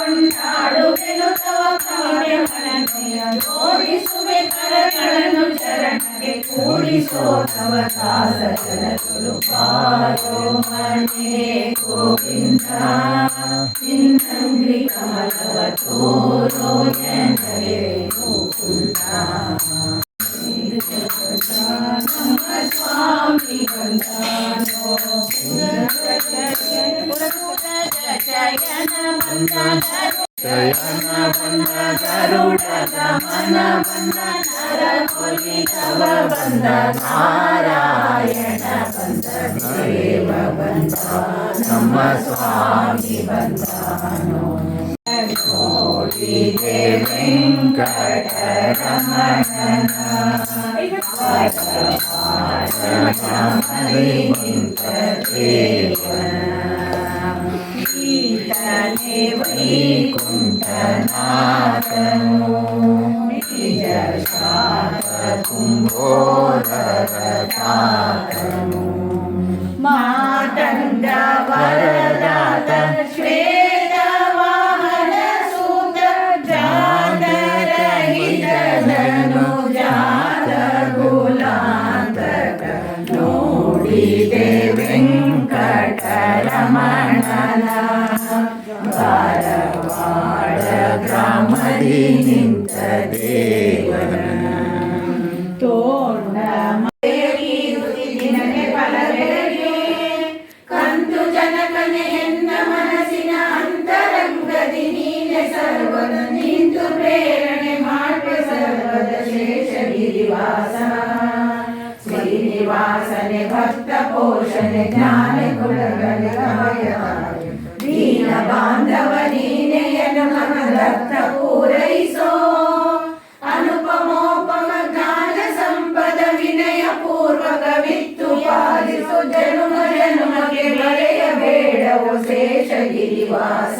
ಕೊಂಡಾಡುವೆನು ತವ ಪಾದಗಳನ್ನಯ್ಯ ಜೋಡಿಸುವೆ ಕರಗಳನ್ನು ಚರಣಕ್ಕೆ ಕೂಡಿಸೋ ತವ ದಾಸ ಜನಗಳು ಪಾರೋ ಮನೆ ಗೋವಿಂದ ಚಿನ್ನಂಗ್ರಿ ಕಮಲವ ತೋರೋ ಜನರೇ ಗೋಕುಂದ ನಮ್ಮ ಸ್ವಾಮಿ ಬಂದಾನೋ ಜಯನ ಬಂದ ಗರುಡ ಗಮನ ಬಂದ ನರ ಕೊಲಿತವ ಬಂದ ನಾರಾಯಣ ಬಂದ ದೇವ ಬಂದ ನಮ್ಮ ಸ್ವಾಮಿ ಬಂದಾನೋ ನೋಡಿದೆ ವೆಂಕಟರಮಣನ ನಿಂತ ಈತನೇ ವೈಕುಂಠನಾಥನು ನಿಜ ಶಾಪ ತುಂಬೋರತಾತನು ಮಾತಂಗ ವರದಾತ ಶ್ವೇತ ವಾಹನ ಸೂತ ಜಾತರಹಿತನು ಜಾತ ಗುಲಾಂತಕ ನೋಡಿದೆ ವೆಂಕಟರಮಣನ ಧಾರವಾಡ ಗ್ರಾಮದಿ ನಿಂತ ದೇವನ ತೋಂಡ ದಿನಕ್ಕೆ ಫಲವೆರಗಿ ಕಂತು ಜನಕನೆ ಎನ್ನ ಮನಸ್ಸಿನ ಅಂತರಂಗದಿ ನೀನೆ ಸರ್ವದ ನಿಂತು ಪ್ರೇರಣೆ ಮಾಡುವೆ ಸರ್ವದ ಶೇಷಗಿರಿವಾಸ ಶ್ರೀನಿವಾಸನೆ ಭಕ್ತ ಪೋಷಣೆ ಜ್ಞಾನ ಗುಣಗಳೇ ದೀನ ಬಾಂಧವ ನೀನೆಯನು ಮನದರ್ಥ ಪೂರೈಸೋ ಅನುಪಮೋಪಮ ಜ್ಞಾನ ಸಂಪದ ವಿನಯ ಪೂರ್ವಕವಿತ್ತು ಪಾಲಿಸು ಜನುಮ ಜನುಮಗೆ ಬರೆಯಬೇಡವು ಶೇಷಗಿರಿವಾಸ